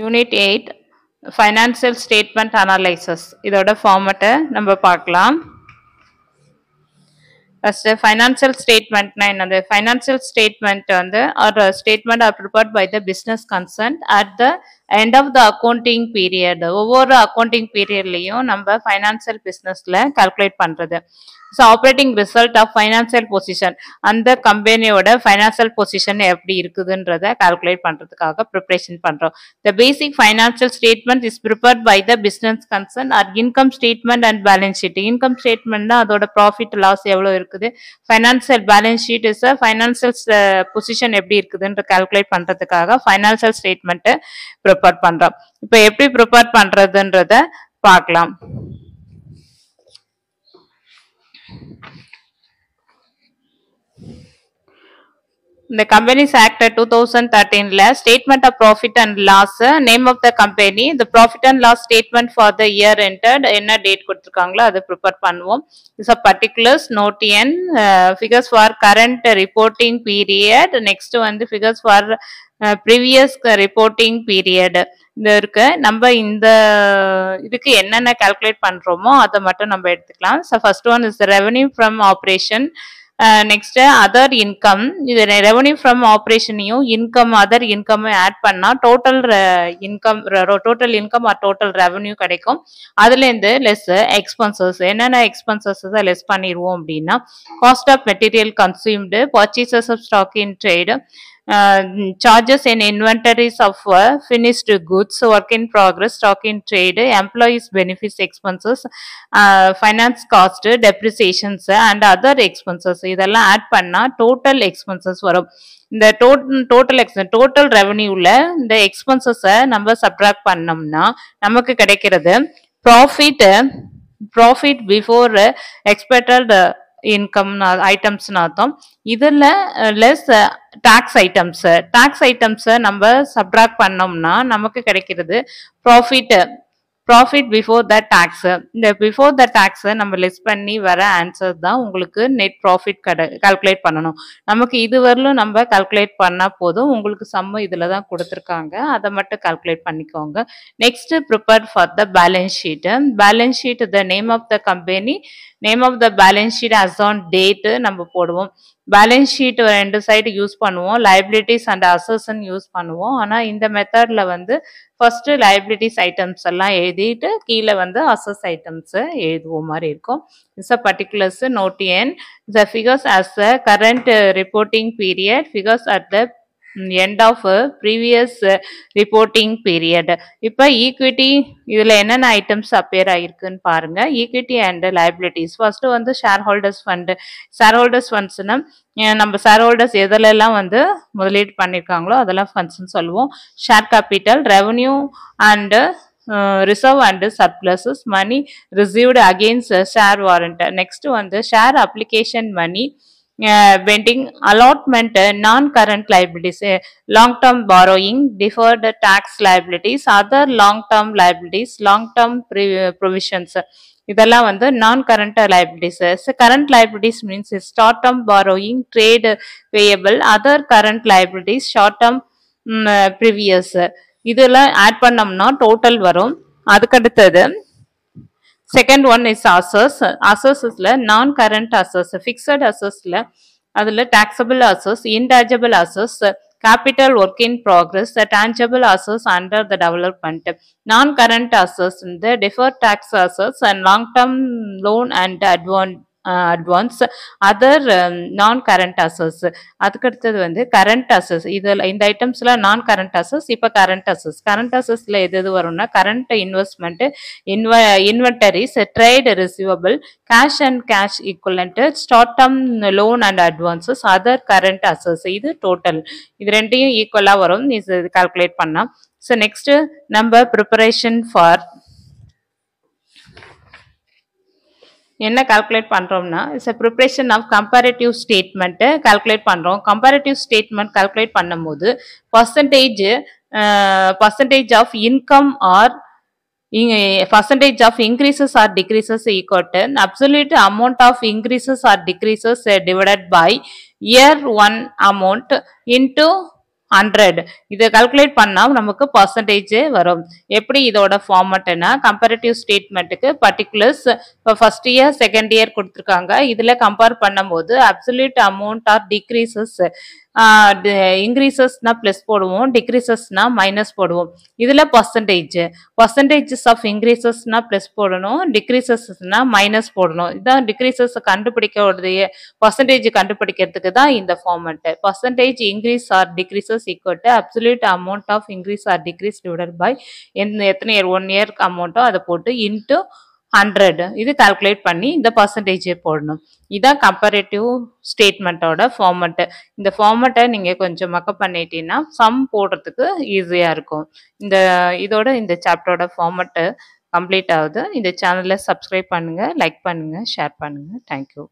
Unit 8 Financial Statement Analysis இதோட ஃபார்மட்டை நம்ம பார்க்கலாம். First, financial statement என்னது? Financial statement வந்து or statement are prepared by the business concerned at the end of the accounting period. ஒவ்வொரு accounting periodலையும் நம்ம financial businessல calculate பண்றது. So operating result of financial position அந்த கம்பெனியோட financial position எப்படி இருக்குதுன்றத calculate பண்றதுக்காக preparation பண்றோம். The basic financial statement is prepared by the business concerned or income statement and balance sheet. Income statement அதோட profit loss எவ்வளவு இருக்குது, financial balance sheet is a financial position எப்படி இருக்குதுன்ற calculate பண்றதுக்காக financial statement prepare பண்றோம். இப்போ எப்படி prepare பண்றதுன்றத பார்க்கலாம். The Companies Act 2013 statement of profit and loss, name of the company, the profit and loss statement for the year entered, என்ன date கொடுத்திருக்காங்களோ அதை prepare பண்ணுவோம். This are particulars, note n, figures for current reporting period, next வந்து figures for previous reporting period. இந்த இருக்கு, நம்ம இந்த இதுக்கு என்னென்ன calculate பண்றோமோ அதை மட்டும் நம்ம எடுத்துக்கலாம். So first one is the revenue from operation. Next other income, இது revenue from operation income other income add பண்ணா total income or total revenue கிடைக்கும். அதுல இருந்து less expenses, என்னென்ன expenses less பண்ணிடுவோம் அப்படின்னா cost of material consumed, purchases of stock in trade, charges in inventories of finished goods, work in progress, stock in trade, employees benefits expenses, finance cost, depreciations and other expenses இதெல்லாம் add பண்ணா total expenses வரும். இந்த total revenueல இந்த expenses நம்ம subtract பண்ணோம்னா நமக்கு கிடைக்கிறது profit before expected income items நாத்தம். இதுல less tax items நம்ம subtract பண்ணோம்னா நமக்கு கிடைக்கிறது profit before the tax. இந்த before the tax நம்ம less பண்ணி வர ஆன்சர் தான் உங்களுக்கு net profit calculate பண்ணணும். நமக்கு இது வரலும் நம்ம calculate பண்ணா போதும். உங்களுக்கு சம்ம இதுல தான் கொடுத்திருக்காங்க, அதை மட்டும் calculate பண்ணிக்கோங்க. Next, prepare for the balance sheet. Balance sheet, the name of the company, name of the balance sheet as on date நம்ம போடுவோம். பேலன்ஸ் ஷீட் ரெண்டு சைடு யூஸ் பண்ணுவோம், லைபிலிட்டிஸ் அண்ட் அசட்ஸ் யூஸ் பண்ணுவோம். ஆனா இந்த மெத்தட்ல வந்து ஃபர்ஸ்ட் லைபிலிட்டிஸ் ஐட்டம்ஸ் எல்லாம் எழுதிட்டு கீழே வந்து அசஸ் ஐட்டம்ஸ் எழுதுவோம் மாதிரி இருக்கும். It's a particulars note and the figures as a current reporting period, figures at the end of previous reporting period. இப்போ ஈக்விட்டி இதுல என்னென்ன ஐட்டம்ஸ் அப்பியர் ஆயிருக்குன்னு பாருங்க. ஈக்விட்டி அண்ட் லைபிலிட்டிஸ் ஃபர்ஸ்ட் வந்து ஷேர் ஹோல்டர்ஸ் ஃபண்ட்ஸ்னா நம்ம ஷேர் ஹோல்டர்ஸ் எதுலெல்லாம் வந்து முதலீடு பண்ணியிருக்காங்களோ அதெல்லாம் ஃபண்ட்ஸ்ன்னு சொல்லுவோம். Share capital, revenue and reserve and surpluses, money received against share warrant. Next வந்து share application money, vending, allotment, non-current liabilities, long-term borrowing, deferred tax liabilities, other long-term liabilities, long-term provisions. இதெல்லாம் வந்து non-current liabilities. Current liabilities means short-term borrowing, trade payable, other current liabilities, short-term previous. இதெல்லாம் add பண்ணோம்னா total வரும். அதுக்கடுத்தது second one is assets ல non current assets, fixed assets ல அதுல taxable assets, intangible assets, capital work in progress, tangible assets under the development. Non current assets இந்த deferred tax assets and long term loan and advance, other non current assets. அதுக்கடுத்தது வந்து current assets. இதுல இந்த ஐட்டம்ஸ்ல non current assets. இப்ப current assetsல எது வரும்னா current investment, inventories, trade receivable, cash and cash equivalent, short term loan and advances, other current assets. இது total. இது ரெண்டையும் ஈக்குவலா வரும், இது கால்குலேட் பண்ணா. So next நம்ம preparation for என்ன கால்குலேட் பண்றோம்னா it's a preparation of comparative statement calculate பண்றோம். comparative statement கால்குலேட் பண்ணும்போது percentage of income or percentage of increases or decreases equal to absolute amount of increases or decreases divided by year one amount into 100 இதை calculate பண்ணா நமக்கு percentage வரும். எப்படி இதோட ஃபார்மட்னா comparative ஸ்டேட்மெண்ட்டுக்கு பர்டிகுலர்ஸ் இப்போ ஃபர்ஸ்ட் இயர் செகண்ட் இயர் கொடுத்துருக்காங்க. இதுல கம்பேர் பண்ணும்போது அப்சல்யூட் அமௌண்ட் ஆர் டிக்ரீசஸ், இன்க்ரீசஸ்னா பிளஸ் போடுவோம், டிக்ரீசஸ்னா மைனஸ் போடுவோம். இதுல பர்சன்டேஜஸ் ஆஃப் இன்க்ரீசஸ்னா பிளஸ் போடணும், டிக்ரீசஸ்னா மைனஸ் போடணும். இதான் டிக்ரீசஸ் கண்டுபிடிக்கிறதுடைய பர்சன்டேஜ் கண்டுபிடிக்கிறதுக்கு தான் இந்த format. Percentage increase or decreases equal to absolute amount of increase or decrease divided by எத்தனை இயர் 1 இயர்க்கு அமௌண்ட்டோ அதை போட்டு இன்ட்டு 100 இது கால்குலேட் பண்ணி இந்த பர்சன்டேஜ் போடணும். இதான் கம்பேரிட்டிவ் ஸ்டேட்மெண்ட்டோட ஃபார்மட். இந்த ஃபார்மட்டை நீங்க கொஞ்சம் மக்கப் பண்ணிட்டீங்கன்னா சம் போடுறதுக்கு ஈஸியா இருக்கும். இதோட இந்த சாப்டரோட ஃபார்மட் கம்ப்ளீட் ஆகுது. இந்த சேனலை சப்ஸ்கிரைப் பண்ணுங்க, லைக் பண்ணுங்க, ஷேர் பண்ணுங்க. தேங்க்யூ.